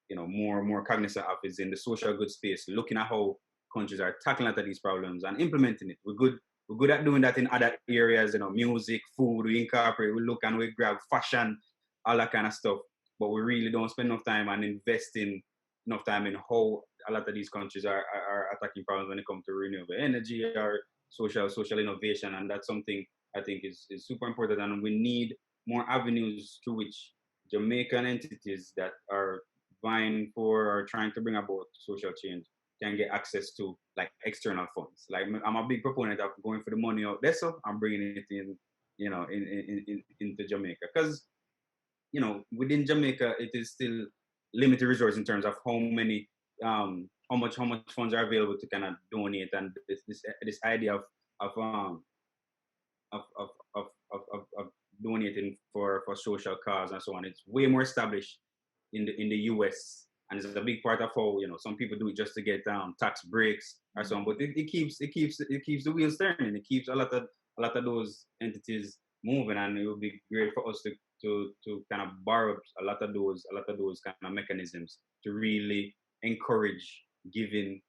you know, more cognizant of is in the social good space, looking at how countries are tackling a lot of these problems and implementing it. We're good at doing that in other areas, you know, music, food, we incorporate, we look and we grab fashion, all that kind of stuff. But we really don't spend enough time and investing enough time in how a lot of these countries are attacking problems when it comes to renewable energy or social innovation. And that's something I think is super important. And we need more avenues through which Jamaican entities that are vying for or trying to bring about social change can get access to like external funds. Like, I'm a big proponent of going for the money out there, so I'm bringing it in, you know, into Jamaica, because, you know, within Jamaica it is still limited resource in terms of how many how much funds are available to kind of donate, and this idea of donating for social cause and so on. It's way more established in the US, and it's a big part of how, you know, some people do it just to get tax breaks or so on. But it keeps the wheels turning. It keeps a lot of those entities moving, and it would be great for us to kind of borrow a lot of those kind of mechanisms to really encourage giving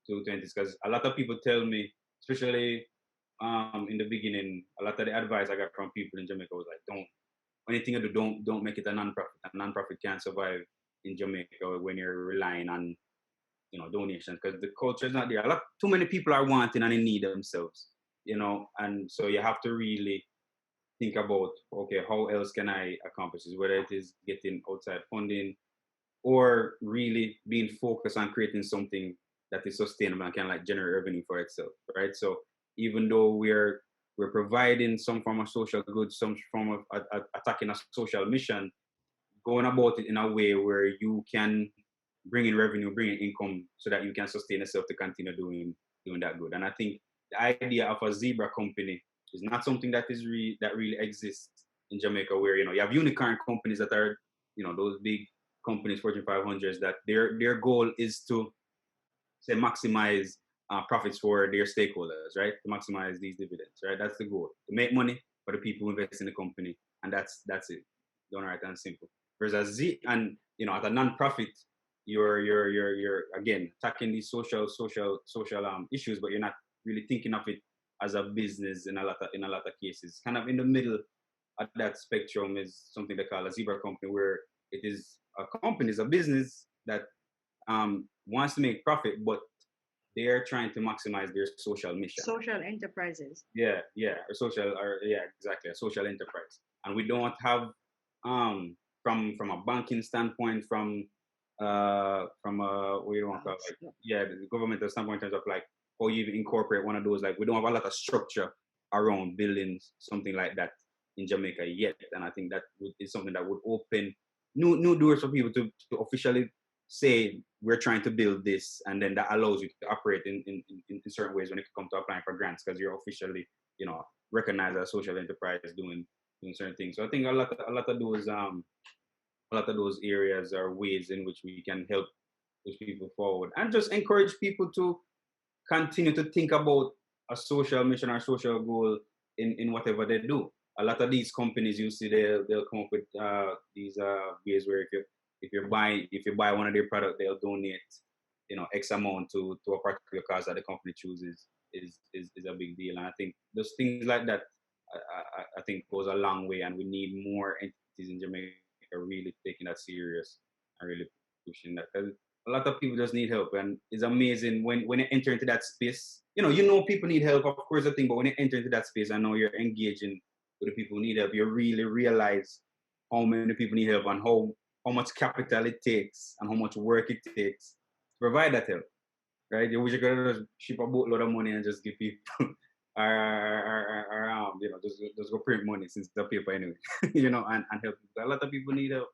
to entities. Because a lot of people tell me, especially in the beginning, a lot of the advice I got from people in Jamaica was like, don't, anything you do, don't make it a non-profit. A non-profit can't survive in Jamaica when you're relying on, you know, donations, because the culture is not there. Too many people are wanting and in need themselves, you know, and so you have to really think about, okay, how else can I accomplish this? Whether it is getting outside funding or really being focused on creating something that is sustainable and can like generate revenue for itself, right? So even though we're providing some form of social good, some form of attacking a social mission, going about it in a way where you can bring in revenue, bring in income, so that you can sustain yourself to continue doing that good. And I think the idea of a zebra company is not something that really exists in Jamaica where, you have unicorn companies that are, those big companies, Fortune 500s, that their goal is to say maximize profits for their stakeholders, right? To maximize these dividends, right? That's the goal. To make money for the people who invest in the company, and that's it. Done right and simple. Whereas at a non-profit, you're again tackling these social issues, but you're not really thinking of it as a business in a lot of cases. Kind of in the middle of that spectrum is something they call a zebra company, where it is a company, is a business that wants to make profit, but they're trying to maximize their social mission. Social enterprises. Yeah, exactly, a social enterprise. And we don't have from a banking standpoint, from a what do you want to call it? The governmental standpoint in terms of like how you incorporate one of those, like we don't have a lot of structure around building something like that in Jamaica yet. And I think that is something that would open new doors for people to officially say we're trying to build this, and then that allows you to operate in certain ways when it comes to applying for grants, because you're officially recognized as a social enterprise doing certain things. So I think a lot of those areas are ways in which we can help push people forward and just encourage people to continue to think about a social mission or social goal in whatever they do. A lot of these companies, you see, they'll come up with these ways where if you buy one of their products, they'll donate X amount to a particular cause that the company chooses is a big deal. And I think those things like that I think goes a long way, and we need more entities in Jamaica really taking that serious and really pushing that, because a lot of people just need help. And it's amazing when you enter into that space, people need help, of course, the thing, but when you enter into that space, I know you're engaging with the people who need help, you really realize how many people need help and how much capital it takes and how much work it takes to provide that help, right? You wish you could just ship a boatload of money and just give people, just go print money since the paper anyway, and help people. A lot of people need help.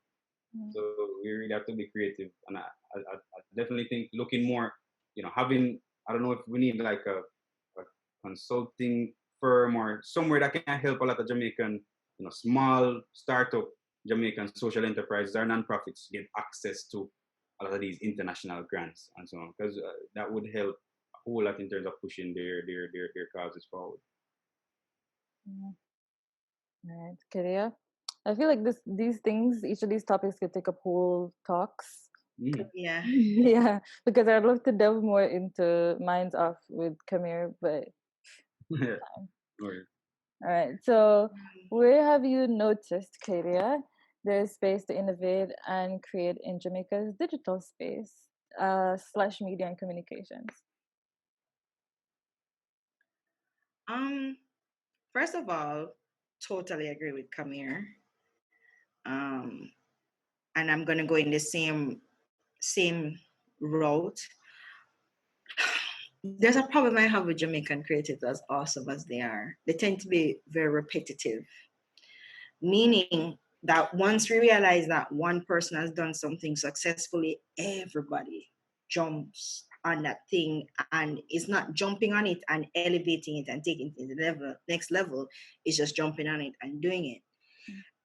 So we really have to be creative. And I definitely think looking more, having, I don't know if we need like a consulting firm or somewhere that can help a lot of Jamaican, small startup Jamaican social enterprises or nonprofits get access to a lot of these international grants and so on, because that would help a whole lot in terms of pushing their causes forward. All right, Keria. I feel like these things, each of these topics could take up whole talks. Yeah. Yeah, because I'd love to delve more into Minds Off with Kamir, but all right. So, where have you noticed, Keria, there's space to innovate and create in Jamaica's digital space / media and communications? First of all, totally agree with Kamir. And I'm gonna go in the same route. There's a problem I have with Jamaican creatives, as awesome as they are. They tend to be very repetitive, meaning that once we realize that one person has done something successfully, everybody jumps on that thing and is not jumping on it and elevating it and taking it to the next level. It's just jumping on it and doing it.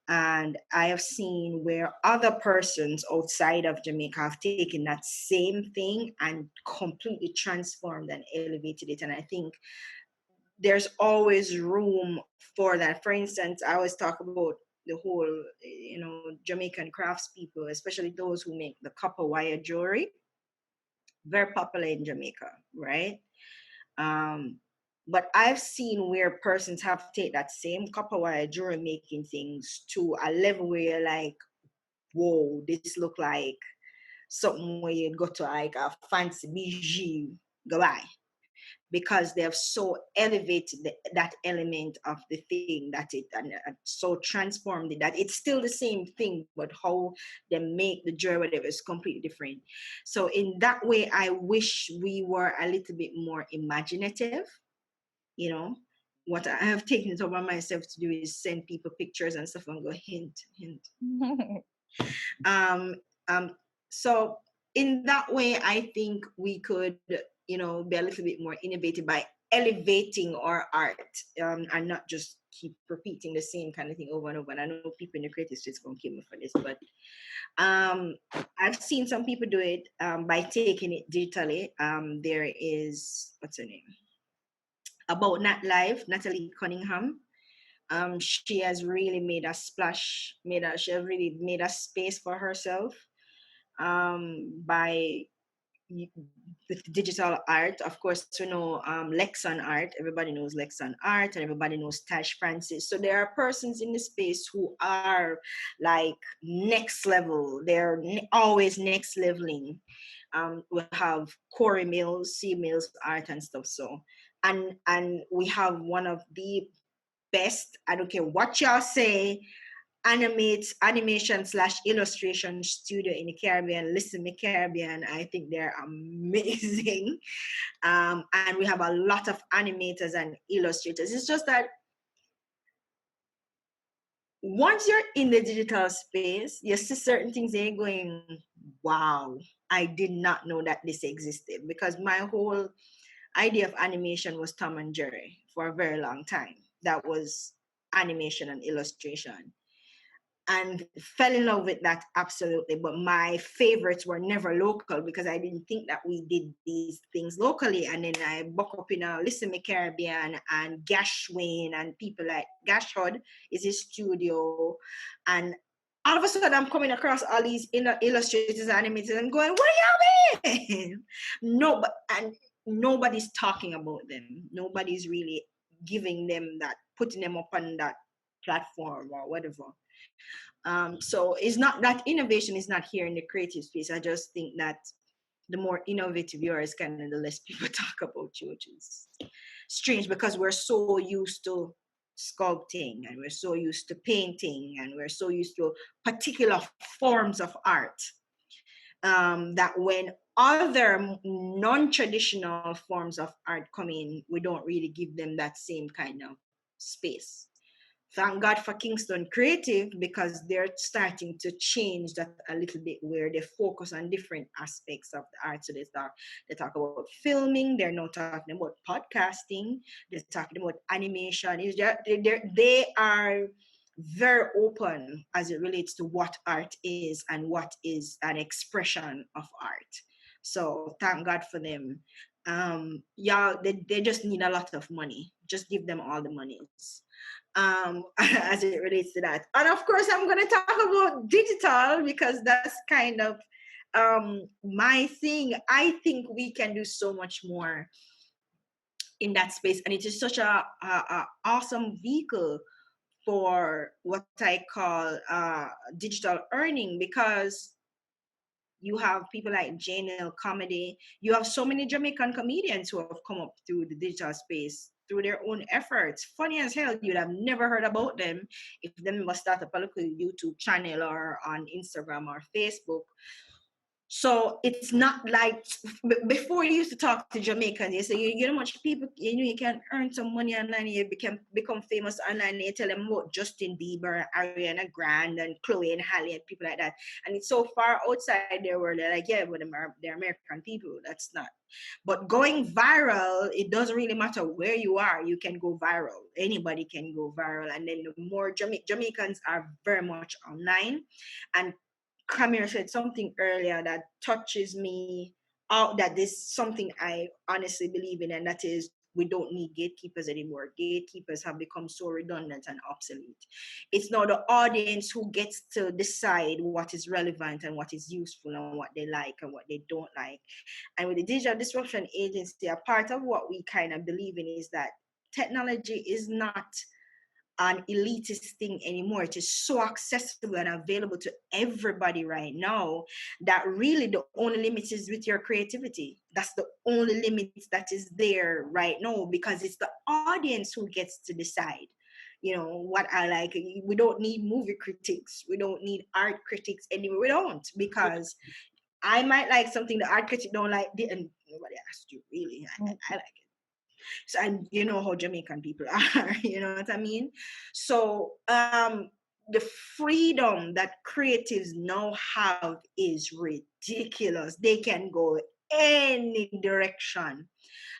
And I have seen where other persons outside of Jamaica have taken that same thing and completely transformed and elevated it. And I think there's always room for that. For instance, I always talk about the whole, Jamaican craftspeople, especially those who make the copper wire jewelry. Very popular in Jamaica, right? But I've seen where persons have to take that same copper wire jewelry making things to a level where you're like, whoa, this look like something where you'd go to like a fancy bijou go buy, because they have so elevated that element of the thing that it and so transformed it that it's still the same thing, but how they make the jewelry, whatever, is completely different. So in that way, I wish we were a little bit more imaginative. What I have taken it upon myself to do is send people pictures and stuff and go hint. So in that way, I think we could, be a little bit more innovative by elevating our art and not just keep repeating the same kind of thing over and over. And I know people in the creative space gonna kill me for this, but um, I've seen some people do it by taking it digitally. There is, what's her name? About Nat Live, Natalie Cunningham. She has really made a splash, she has really made a space for herself by with digital art. Of course, we know Lexan art. Everybody knows Lexan art, and everybody knows Tash Francis. So there are persons in the space who are like next level. They're always next leveling. We have Corey Mills, C Mills art and stuff. So, and we have one of the best. I don't care what y'all say, animation / illustration studio in the Caribbean. Listen, the Caribbean, I think they're amazing. And we have a lot of animators and illustrators. It's just that once you're in the digital space, you see certain things and you're going, wow, I did not know that this existed, because my whole idea of animation was Tom and Jerry for a very long time. That was animation and illustration, and fell in love with that, absolutely. But my favorites were never local, because I didn't think that we did these things locally. And then I buck up in a Listen Me Caribbean and Gash Wayne and people like Gash Hud is his studio. And all of a sudden I'm coming across all these illustrators and animators and going, what are y'all doing? No, and nobody's talking about them. Nobody's really giving them that, putting them up on that platform or whatever. So it's not that innovation is not here in the creative space. I just think that the more innovative you are, is kind of the less people talk about you, which is strange, because we're so used to sculpting, and we're so used to painting, and we're so used to particular forms of art, that when other non-traditional forms of art come in, we don't really give them that same kind of space. Thank God for Kingston Creative, because they're starting to change that a little bit, where they focus on different aspects of the art. So they talk about filming, they're now talking about podcasting, they're talking about animation. They are very open as it relates to what art is and what is an expression of art. So thank God for them. They just need a lot of money. Just give them all the monies. As it relates to that. And of course, I'm going to talk about digital, because that's kind of my thing. I think we can do so much more in that space, and it is such a awesome vehicle for what I call digital earning, because you have people like JNL Comedy. You have so many Jamaican comedians who have come up through the digital space through their own efforts. Funny as hell, you'd have never heard about them if they must start up a local YouTube channel or on Instagram or Facebook. So it's not like before you used to talk to Jamaicans, you say, you know much people, you can earn some money online, you become famous online, and you tell them about Justin Bieber, Ariana Grande, and Chloe and Halle and people like that. And it's so far outside their world, they're like, yeah, but they're American people. That's not. But going viral, it doesn't really matter where you are, you can go viral. Anybody can go viral. And then the more Jamaicans are very much online. And Camille said something earlier that touches me out, that is something I honestly believe in, and that is, we don't need gatekeepers anymore. Gatekeepers have become so redundant and obsolete. It's now the audience who gets to decide what is relevant and what is useful and what they like and what they don't like. And with the Digital Disruption Agency, a part of what we kind of believe in is that technology is not an elitist thing anymore. It is so accessible and available to everybody right now that really the only limit is with your creativity. That's the only limit that is there right now, because it's the audience who gets to decide, what I like. We don't need movie critics. We don't need art critics anymore. We don't, because I might like something the art critic don't like, and nobody asked you really. I like it. So, and you know how Jamaican people are, you know what I mean? So the freedom that creatives now have is ridiculous. They can go any direction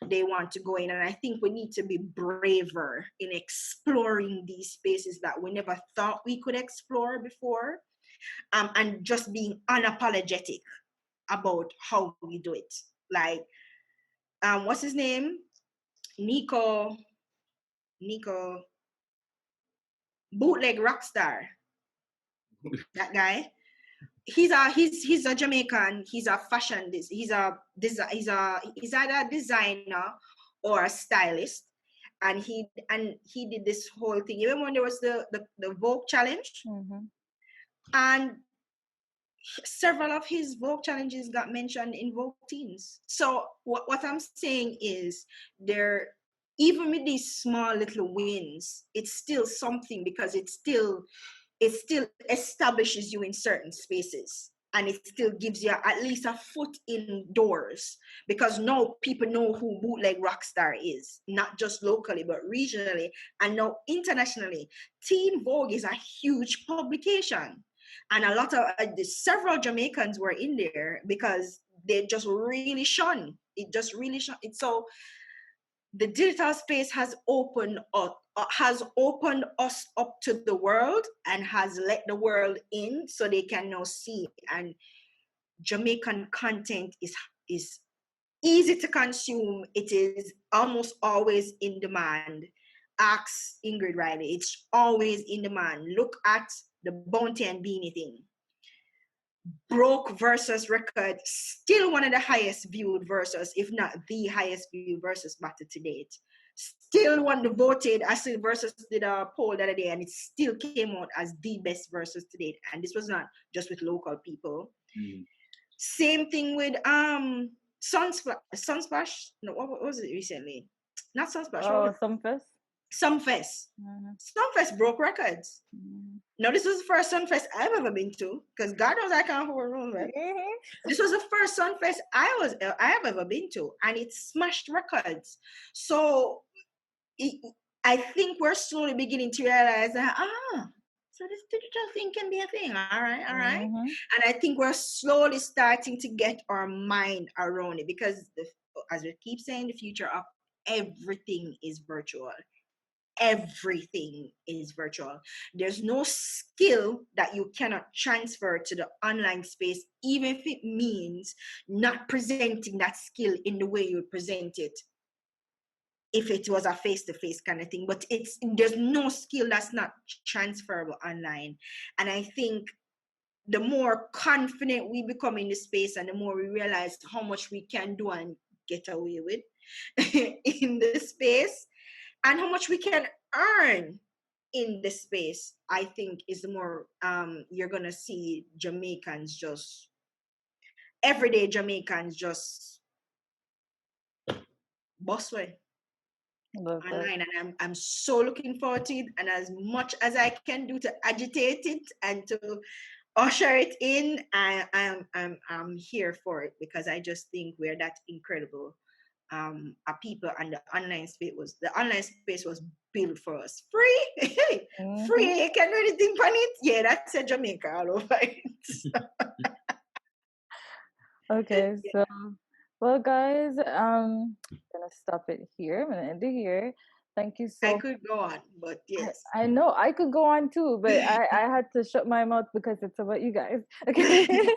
they want to go in. And I think we need to be braver in exploring these spaces that we never thought we could explore before, and just being unapologetic about how we do it. Like, what's his name? Nico, bootleg rockstar. That guy. He's a Jamaican. He's a fashion. He's either a designer or a stylist, and he did this whole thing. Even when there was the Vogue challenge, and several of his Vogue challenges got mentioned in Vogue Teens. So what I'm saying is, there, even with these small little wins, it's still something, because it still establishes you in certain spaces, and it still gives you at least a foot indoors, because now people know who Bootleg Rockstar is, not just locally but regionally, and now internationally. Teen Vogue is a huge publication, and a lot of several Jamaicans were in there because they just really shone it. Just really shone it. So the digital space has opened us up to the world, and has let the world in, so they can now see. And Jamaican content is easy to consume. It is almost always in demand. Ask Ingrid Riley. It's always in demand. Look at the Bounty and Beanie thing. Broke versus Record, still one of the highest viewed versus, if not the highest viewed versus battle to date. Still one voted. I see versus did a poll the other day, and it still came out as the best versus to date. And this was not just with local people. Same thing with Sunsplash. No, what was it recently? Not Sunsplash. Oh, Sumfest. Sumfest broke records. No, this was the first Sunfest I've ever been to, because God knows I can't hold on, right? This was the first Sunfest I have ever been to, and it smashed records. So I think we're slowly beginning to realize that, so this digital thing can be a thing. All right. And I think we're slowly starting to get our mind around it, because as we keep saying, the future of everything is virtual. Everything is virtual. There's no skill that you cannot transfer to the online space, even if it means not presenting that skill in the way you present it, if it was a face-to-face kind of thing. But there's no skill that's not transferable online. And I think the more confident we become in the space, and the more we realize how much we can do and get away with in the space, and how much we can earn in the space, I think is the more you're gonna see Jamaicans, just everyday Jamaicans, just boss way online. And I'm so looking forward to it, and as much as I can do to agitate it and to usher it in, I'm here for it, because I just think we're that incredible a people, and the online space was built for us. Free. Free, you can do anything on it. Yeah, that's a Jamaica all over it. Okay, so well, guys, I'm gonna stop it here. I'm gonna end it here. Thank you so I could go on, but yes. I know I could go on too, but I had to shut my mouth because it's about you guys. Okay.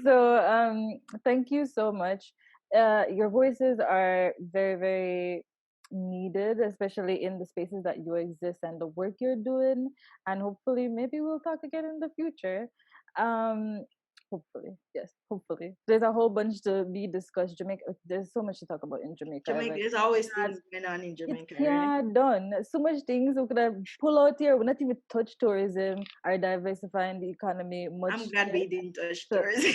So thank you so much. Your voices are very, very needed, especially in the spaces that you exist and the work you're doing. And hopefully, maybe we'll talk again in the future. Um, hopefully, yes, hopefully. There's a whole bunch to be discussed. Jamaica, there's so much to talk about in Jamaica. There's always things going on in Jamaica. Yeah, done. So much things we could have pull out here. We're not even touch tourism or diversifying the economy much. I'm glad we didn't touch tourism.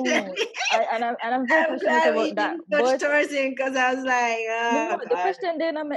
No. I'm very passionate about that. Touch tourism, because I was like, no, the question then I'm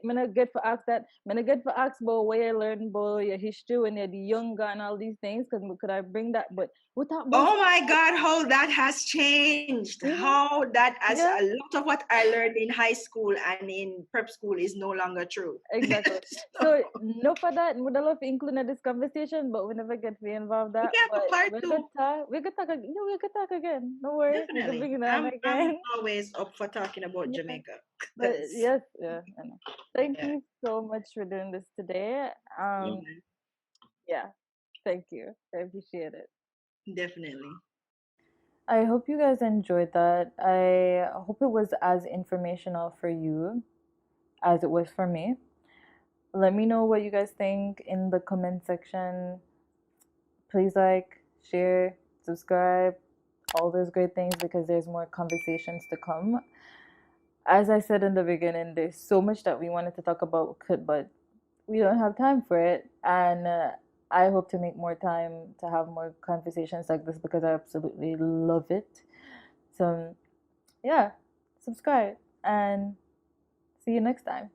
gonna get for ask that. I'm gonna get for ask about where you learn about your history when you're the younger and all these things. Because could I bring that? But what talk about Oh my God, how that has changed. Mhm. How that has Yeah. a lot of what I learned in high school and in prep school is no longer true. Exactly. So no for that, would love to include in this conversation, but we never get to involve We that. can have But a part we could two. talk. We could talk. No, we could talk again. No worry. We can Definitely. bring it on I'm again. always up for talking about Yeah. Jamaica. But 'Cause, yes, yeah. I know. Thank yeah, you so much for doing this today. yeah, Yeah. Thank you. I appreciate it. definitely. I hope you guys enjoyed that. I hope it was as informational for you as it was for me. Let me know what you guys think in the comment section. Please like, share, subscribe, all those great things because there's more conversations to come. As I said in the beginning, there's so much that we wanted to talk about, but we don't have time for it. And I hope to make more time to have more conversations like this because I absolutely love it. So, yeah, subscribe and see you next time.